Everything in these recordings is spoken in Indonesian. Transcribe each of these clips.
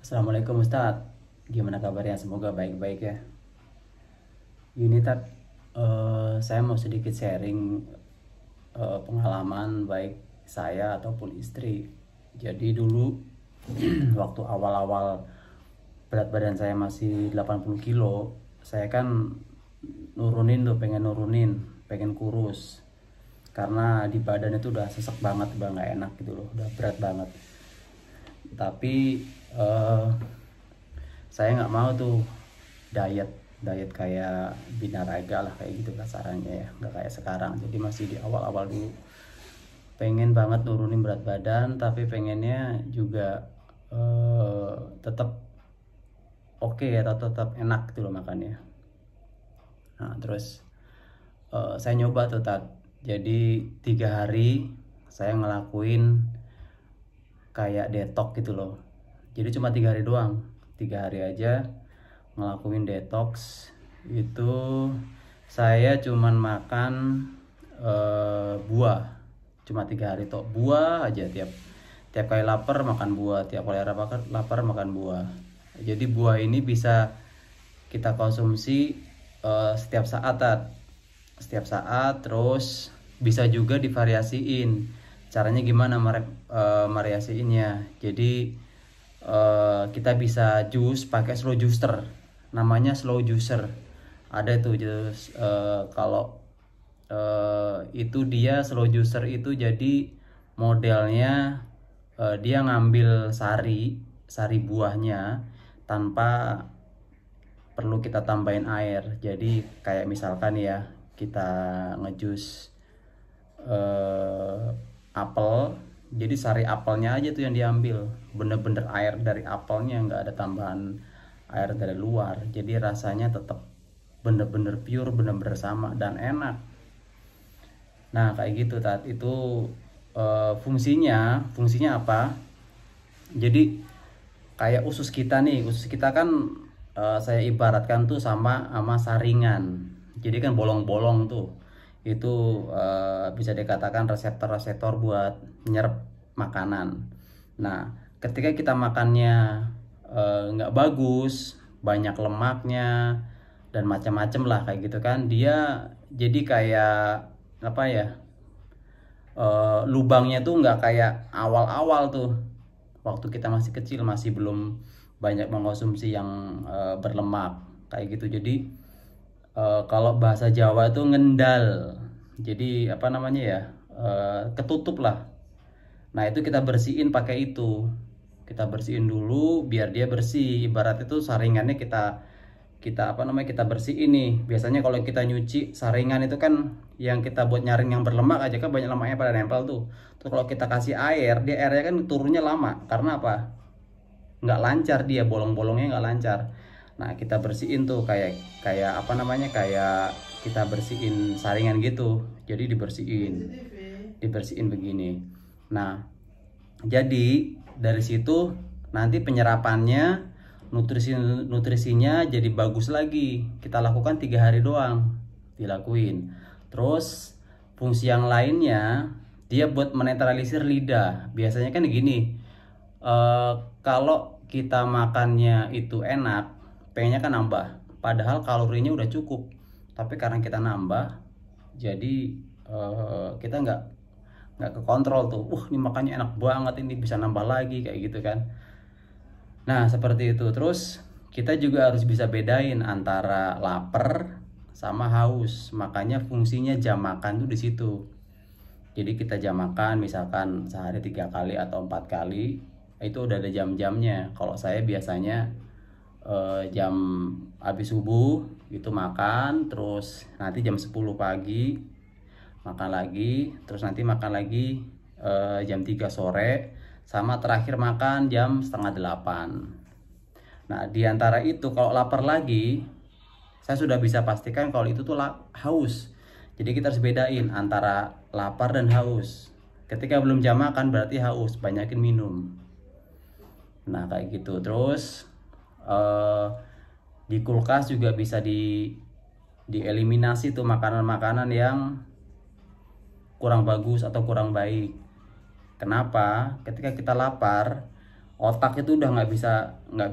Assalamualaikum Ustadz, gimana kabarnya? Semoga baik-baik ya. Gini Tat, saya mau sedikit sharing pengalaman baik saya ataupun istri. Jadi dulu waktu awal-awal berat badan saya masih 80 kilo, saya kan pengen kurus. Karena di badan itu udah sesek banget, udah nggak enak gitu loh, udah berat banget. Tapi saya nggak mau tuh diet diet kayak binaraga lah, kayak gitu kasarannya ya, nggak kayak sekarang. Jadi masih di awal-awal dulu, pengen banget nurunin berat badan, tapi pengennya juga tetap oke ya, atau tetap enak gitu loh makannya. Nah terus saya nyoba tuh jadi 3 hari saya ngelakuin kayak detox gitu loh. Jadi cuma 3 hari doang, 3 hari aja ngelakuin detox. Itu saya cuman makan buah, cuma 3 hari tok, buah aja. Tiap tiap kali lapar makan buah, tiap kali lapar makan buah. Jadi buah ini bisa kita konsumsi setiap saat setiap saat. Terus bisa juga divariasiin. Caranya gimana variasiinnya? Jadi kita bisa jus pakai slow juicer, namanya slow juicer. Ada itu jus, kalau itu dia slow juicer itu jadi modelnya dia ngambil sari buahnya tanpa perlu kita tambahin air. Jadi kayak misalkan ya, kita ngejus apel, jadi sari apelnya aja tuh yang diambil, bener-bener air dari apelnya, nggak ada tambahan air dari luar. Jadi rasanya tetap bener-bener pure, bener-bener sama dan enak. Nah kayak gitu itu fungsinya apa? Jadi kayak usus kita nih, usus kita kan saya ibaratkan tuh sama saringan. Jadi kan bolong-bolong tuh, itu bisa dikatakan reseptor-reseptor buat nyerap makanan. Nah ketika kita makannya nggak bagus, banyak lemaknya dan macam-macam lah kayak gitu kan, dia jadi kayak apa ya, lubangnya tuh nggak kayak awal-awal tuh, waktu kita masih kecil, masih belum banyak mengkonsumsi yang berlemak kayak gitu. Jadi kalau bahasa Jawa itu ngendal, jadi apa namanya ya, ketutup lah. Nah itu kita bersihin pakai itu, kita bersihin dulu biar dia bersih. Ibarat itu saringannya kita kita apa namanya kita bersihin nih. Biasanya kalau kita nyuci saringan itu kan, yang kita buat nyaring yang berlemak aja kan banyak lemaknya pada nempel tuh. Terus kalau kita kasih air, dia airnya kan turunnya lama. Karena apa? Nggak lancar, dia bolong-bolongnya nggak lancar. Nah kita bersihin tuh kayak kayak apa namanya, kayak kita bersihin saringan gitu. Jadi dibersihin begini. Nah jadi dari situ nanti penyerapannya, nutrisinya jadi bagus lagi. Kita lakukan 3 hari doang dilakuin. Terus fungsi yang lainnya, dia buat menetralisir lidah. Biasanya kan gini, kalau kita makannya itu enak, pengennya kan nambah, padahal kalorinya udah cukup. Tapi karena kita nambah, jadi kita nggak kekontrol tuh. Ini makannya enak banget, ini bisa nambah lagi kayak gitu kan. Nah seperti itu. Terus kita juga harus bisa bedain antara lapar sama haus. Makanya fungsinya jam makan tuh di situ. Jadi kita jam makan misalkan sehari 3 kali atau 4 kali, itu udah ada jam-jamnya. Kalau saya biasanya jam habis subuh itu makan, terus nanti jam 10 pagi makan lagi, terus nanti makan lagi jam 3 sore, sama terakhir makan jam setengah 8. Nah diantara itu kalau lapar lagi, saya sudah bisa pastikan kalau itu tuh haus. Jadi kita harus bedain antara lapar dan haus. Ketika belum jam makan berarti haus, banyakin minum. Nah kayak gitu. Terus di kulkas juga bisa dieliminasi tuh makanan-makanan yang kurang bagus atau kurang baik. Kenapa? Ketika kita lapar, otak itu udah nggak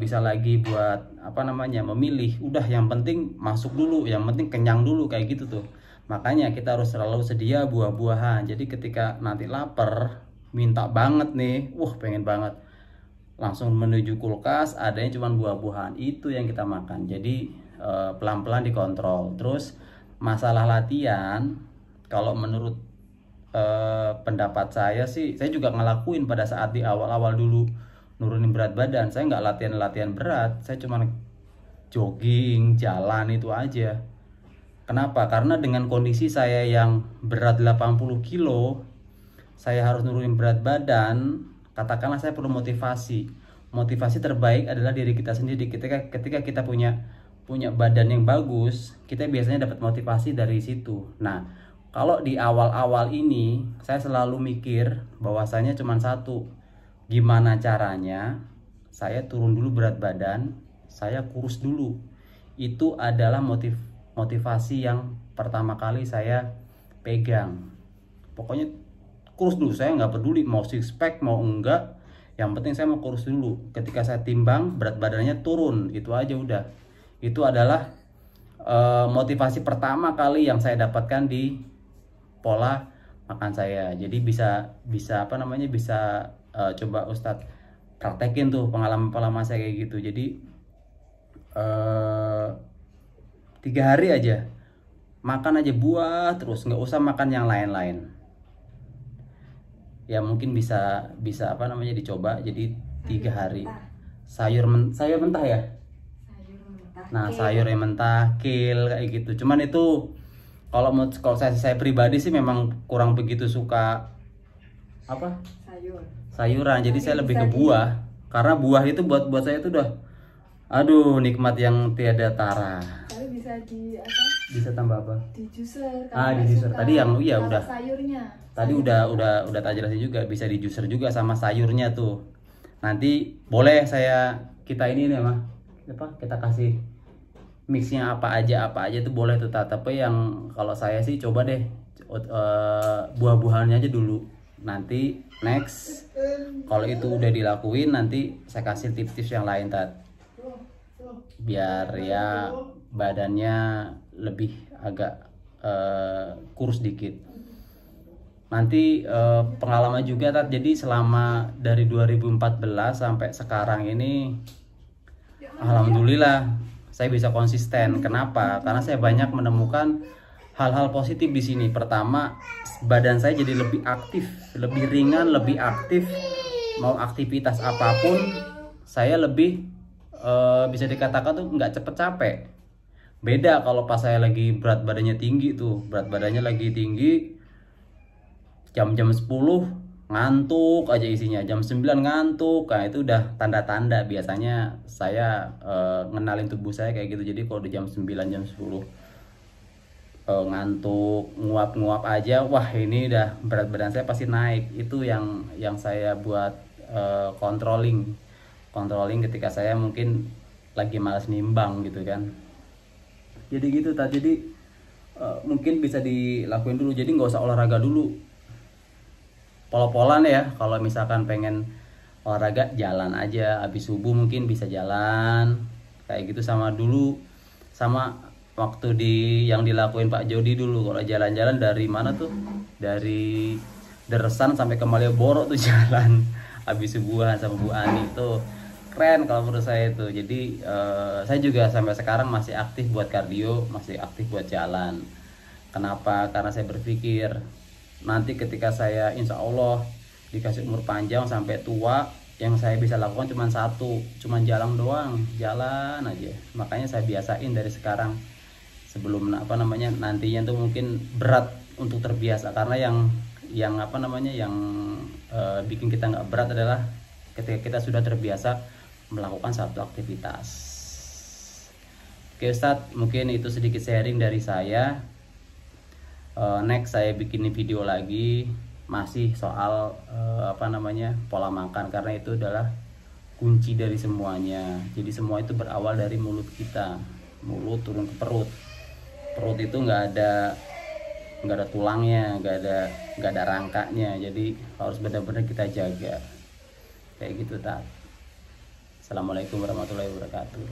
bisa lagi buat apa namanya memilih, udah yang penting masuk dulu, yang penting kenyang dulu kayak gitu tuh. Makanya kita harus selalu sedia buah-buahan, jadi ketika nanti lapar minta banget nih, pengen banget, langsung menuju kulkas adanya cuma buah-buahan itu yang kita makan. Jadi pelan-pelan dikontrol. Terus masalah latihan, kalau menurut pendapat saya sih, saya juga ngelakuin pada saat di awal-awal dulu nurunin berat badan, saya nggak latihan berat, saya cuma jogging, jalan itu aja. Kenapa? Karena dengan kondisi saya yang berat 80 kilo, saya harus nurunin berat badan, katakanlah saya perlu motivasi. Motivasi terbaik adalah diri kita sendiri. Ketika kita punya badan yang bagus, kita biasanya dapat motivasi dari situ. Nah, kalau di awal-awal ini saya selalu mikir bahwasanya cuma satu, gimana caranya saya turun dulu berat badan, saya kurus dulu. Itu adalah motivasi yang pertama kali saya pegang. Pokoknya kurus dulu, saya nggak peduli mau six pack mau enggak, yang penting saya mau kurus dulu. Ketika saya timbang berat badannya turun, itu aja udah. Itu adalah motivasi pertama kali yang saya dapatkan di pola makan saya. Jadi bisa apa namanya, bisa coba Ustadz praktekin tuh pengalaman saya kayak gitu. Jadi 3 hari aja makan aja buah terus, nggak usah makan yang lain-lain. Ya mungkin bisa apa namanya dicoba. Jadi 3 hari sayur mentah ya. Nah, sayur yang mentah, kale kayak gitu. Cuman itu kalau saya pribadi sih memang kurang begitu suka apa? Sayuran. Jadi saya lebih ke buah. Karena buah itu buat saya itu udah aduh nikmat yang tiada tara. Tapi bisa Bisa tambah apa? Di juicer. Di juicer. Tadi yang udah. Sayurnya. Tadi udah tak jelasin juga, bisa di juicer juga sama sayurnya tuh. Nanti boleh kita ini nih mah. Kita kasih mixnya apa aja tuh boleh tuh. Tapi yang kalau saya sih coba deh buah-buahannya aja dulu. Nanti next kalau itu udah dilakuin, nanti saya kasih tips-tips yang lain biar ya badannya lebih agak kurus dikit. Nanti pengalaman juga jadi selama dari 2014 sampai sekarang ini alhamdulillah saya bisa konsisten. Kenapa? Karena saya banyak menemukan hal-hal positif di sini. Pertama, badan saya jadi lebih aktif, lebih ringan, lebih aktif. Mau aktivitas apapun, saya lebih bisa dikatakan tuh nggak cepet capek. Beda kalau pas saya lagi berat badannya tinggi tuh, berat badannya lagi tinggi, jam-jam 10 ngantuk aja isinya, jam 9 ngantuk. Nah itu udah tanda-tanda biasanya saya ngenalin tubuh saya kayak gitu. Jadi kalau di jam 9, jam 10 ngantuk, nguap-nguap aja, wah ini udah berat badan saya pasti naik. Itu yang saya buat controlling ketika saya mungkin lagi malas nimbang gitu kan. Jadi gitu jadi mungkin bisa dilakuin dulu. Jadi nggak usah olahraga dulu, pol-polan ya. Kalau misalkan pengen olahraga, jalan aja habis subuh, mungkin bisa jalan kayak gitu. Sama waktu yang dilakuin Pak Jody dulu, kalau jalan-jalan dari mana tuh, dari Deresan sampai ke Malioboro tuh jalan habis subuhan sama Bu Ani, tuh keren kalau menurut saya itu. Jadi saya juga sampai sekarang masih aktif buat kardio, masih aktif buat jalan. Kenapa? Karena saya berpikir nanti ketika saya insya Allah dikasih umur panjang sampai tua, yang saya bisa lakukan cuma satu, cuma jalan doang, jalan aja. Makanya saya biasain dari sekarang, sebelum nantinya tuh mungkin berat untuk terbiasa. Karena yang bikin kita nggak berat adalah ketika kita sudah terbiasa melakukan satu aktivitas. Oke Ustadz, mungkin itu sedikit sharing dari saya. Next saya bikin video lagi masih soal pola makan, karena itu adalah kunci dari semuanya. Jadi semua itu berawal dari mulut kita, mulut turun ke perut. Perut itu nggak ada tulangnya, nggak ada rangkanya. Jadi harus benar-benar kita jaga kayak gitu Assalamualaikum warahmatullahi wabarakatuh.